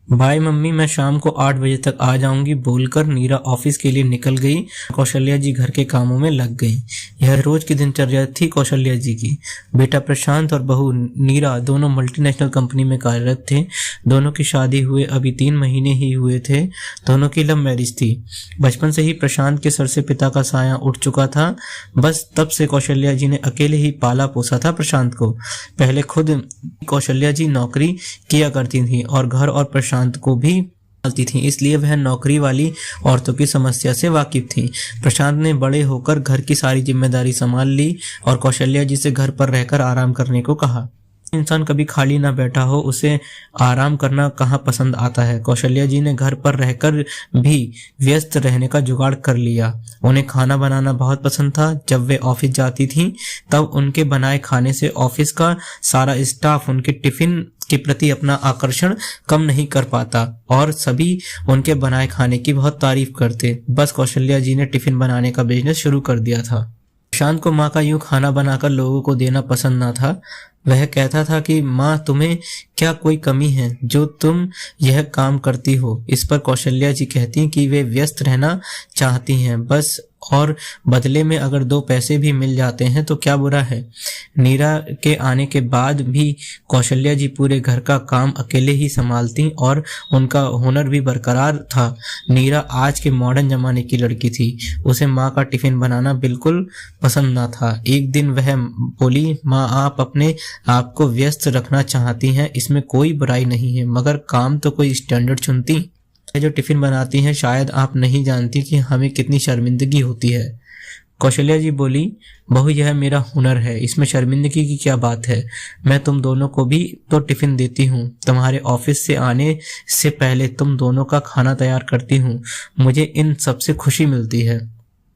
भाई मम्मी मैं शाम को 8 बजे तक आ जाऊंगी बोलकर नीरा ऑफिस के लिए निकल गई। कौशल्या जी घर के कामों में लग गई। यह रोज की दिनचर्या थी कौशल्या जी की। बेटा प्रशांत और बहू नीरा दोनों मल्टीनेशनल कंपनी में कार्यरत थे। दोनों की शादी हुए अभी 3 महीने ही हुए थे। दोनों की लव मैरिज थी। बचपन से ही प्रशांत के सर से पिता का साया उठ चुका था। बस तब से कौशल्या जी ने अकेले ही पाला पोसा था प्रशांत को। पहले खुद कौशल्या जी नौकरी किया करती थी और घर और प्रशांत को भी पालती थी, इसलिए वह नौकरी वाली औरतों की समस्या से वाकिफ थी। प्रशांत ने बड़े होकर घर की सारी जिम्मेदारी संभाल ली और कौशल्या जी से घर पर रहकर आराम करने को कहा। इंसान कभी खाली ना बैठा हो उसे आराम करना कहाँ पसंद आता है। कौशल्या जी ने घर पर रहकर भी व्यस्त रहने का जुगाड़ कर लिया। उन्हें खाना बनाना बहुत पसंद था। जब वे ऑफिस जाती थीं तब उनके बनाए खाने से ऑफिस का सारा स्टाफ उनके टिफिन के प्रति अपना आकर्षण कम नहीं कर पाता और सभी उनके बनाए खाने की बहुत तारीफ करते। बस कौशल्या जी ने टिफिन बनाने का बिजनेस शुरू कर दिया था। प्रशांत को माँ का यूं खाना बनाकर लोगों को देना पसंद ना था। वह कहता था कि माँ तुम्हें क्या कोई कमी है जो तुम यह काम करती हो। इस पर कौशल्या जी कहती कि वे व्यस्त रहना चाहती हैं बस, और बदले में अगर 2 पैसे भी मिल जाते हैं तो क्या बुरा है। नीरा के आने के बाद भी कौशल्या जी पूरे घर का काम अकेले ही संभालती और उनका हुनर भी बरकरार था। नीरा आज के मॉडर्न जमाने की लड़की थी। उसे माँ का टिफिन बनाना बिल्कुल पसंद ना था। एक दिन वह बोली, माँ आप अपने आप को व्यस्त रखना चाहती हैं, इसमें कोई बुराई नहीं है, मगर काम तो कोई स्टैंडर्ड चुनती। जो टिफिन बनाती हैं शायद आप नहीं जानती कि हमें कितनी शर्मिंदगी होती है। कौशल्या जी बोली, बहू यह मेरा हुनर है, इसमें शर्मिंदगी की क्या बात है। मैं तुम दोनों को भी तो टिफिन देती हूँ। तुम्हारे ऑफिस से आने से पहले तुम दोनों का खाना तैयार करती हूँ। मुझे इन सबसे खुशी मिलती है।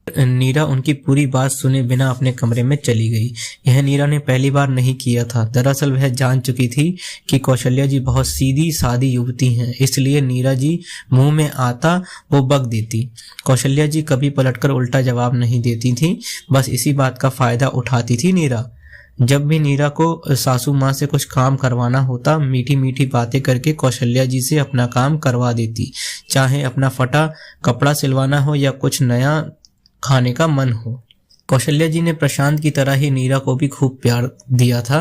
नीरा उनकी पूरी बात सुने बिना अपने कमरे में चली गई। यह नीरा ने पहली बार नहीं किया था। दरअसल वह जान चुकी थी कि कौशल्या जी बहुत सीधी सादी युवती हैं, इसलिए नीरा जी मुंह में आता वो बक देती। कौशल्या जी कभी पलटकर उल्टा जवाब नहीं देती थी, बस इसी बात का फायदा उठाती थी नीरा। जब भी नीरा को सासू माँ से कुछ काम करवाना होता, मीठी मीठी बातें करके कौशल्या जी से अपना काम करवा देती, चाहे अपना फटा कपड़ा सिलवाना हो या कुछ नया खाने का मन हो। कौशल्या जी ने प्रशांत की तरह ही नीरा को भी खूब प्यार दिया था।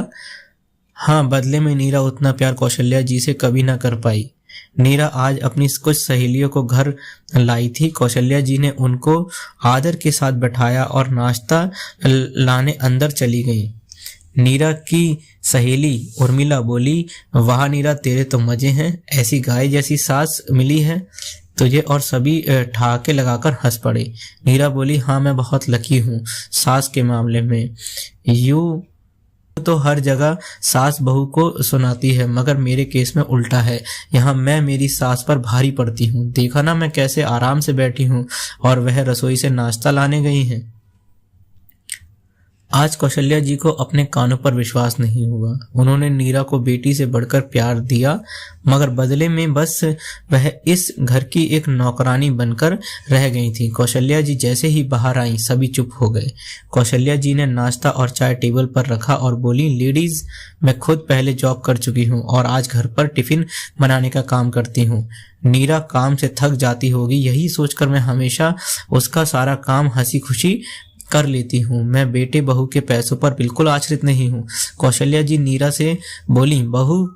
हाँ, बदले में नीरा उतना प्यार कौशल्या जी से कभी ना कर पाई। नीरा आज अपनी कुछ सहेलियों को घर लाई थी। कौशल्या जी ने उनको आदर के साथ बैठाया और नाश्ता लाने अंदर चली गई। नीरा की सहेली उर्मिला बोली, वाह नीरा तेरे तो मजे हैं, ऐसी गाय जैसी सास मिली है तुझे। और सभी ठहाके लगाकर हंस पड़े। नीरा बोली, हाँ मैं बहुत लकी हूँ सास के मामले में। यूं तो हर जगह सास बहू को सुनाती है, मगर मेरे केस में उल्टा है। यहाँ मैं मेरी सास पर भारी पड़ती हूँ। देखा ना मैं कैसे आराम से बैठी हूँ और वह रसोई से नाश्ता लाने गई हैं। आज कौशल्या जी को अपने कानों पर विश्वास नहीं हुआ। उन्होंने नीरा को बेटी से बढ़कर प्यार दिया, मगर बदले में बस वह इस घर की एक नौकरानी बनकर रह गई थी। कौशल्या जी जैसे ही बाहर आई सभी चुप हो गए। कौशल्या जी ने नाश्ता और चाय टेबल पर रखा और बोली, लेडीज मैं खुद पहले जॉब कर चुकी हूँ और आज घर पर टिफिन बनाने का काम करती हूँ। नीरा काम से थक जाती होगी, यही सोचकर मैं हमेशा उसका सारा काम हंसी खुशी कर लेती हूँ। मैं बेटे बहू के पैसों पर बिल्कुल आश्रित नहीं हूँ। कौशल्या जी नीरा से बोली, बहू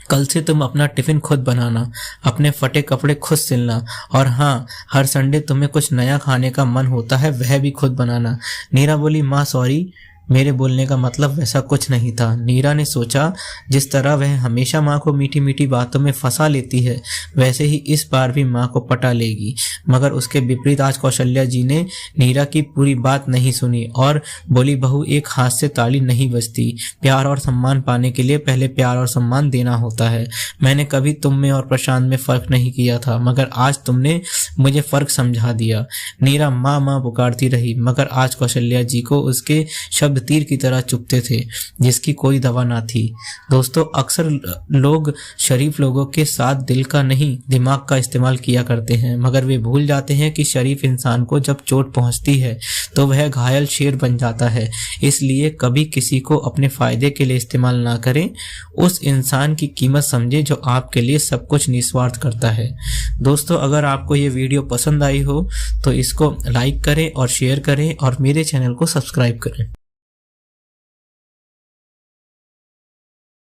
कल से तुम अपना टिफिन खुद बनाना, अपने फटे कपड़े खुद सिलना, और हाँ हर संडे तुम्हें कुछ नया खाने का मन होता है वह भी खुद बनाना। नीरा बोली, माँ सॉरी, मेरे बोलने का मतलब वैसा कुछ नहीं था। नीरा ने सोचा जिस तरह वह हमेशा माँ को मीठी मीठी बातों में फंसा लेती है वैसे ही इस बार भी माँ को पटा लेगी। मगर उसके विपरीत आज कौशल्या जी ने नीरा की पूरी बात नहीं सुनी और बोली, बहू एक हाथ से ताली नहीं बजती। प्यार और सम्मान पाने के लिए पहले प्यार और सम्मान देना होता है। मैंने कभी तुम में और प्रशांत में फर्क नहीं किया था, मगर आज तुमने मुझे फर्क समझा दिया। नीरा माँ माँ पुकारती रही, मगर आज कौशल्या जी को उसके शब्द तीर की तरह चुभते थे, जिसकी कोई दवा ना थी। दोस्तों, अक्सर लोग शरीफ लोगों के साथ दिल का नहीं दिमाग का इस्तेमाल किया करते हैं, मगर वे भूल जाते हैं कि शरीफ इंसान को जब चोट पहुंचती है तो वह घायल शेर बन जाता है। इसलिए कभी किसी को अपने फायदे के लिए इस्तेमाल ना करें। उस इंसान की कीमत समझे जो आपके लिए सब कुछ निस्वार्थ करता है। दोस्तों, अगर आपको ये वीडियो पसंद आई हो तो इसको लाइक करें और शेयर करें और मेरे चैनल को सब्सक्राइब करें।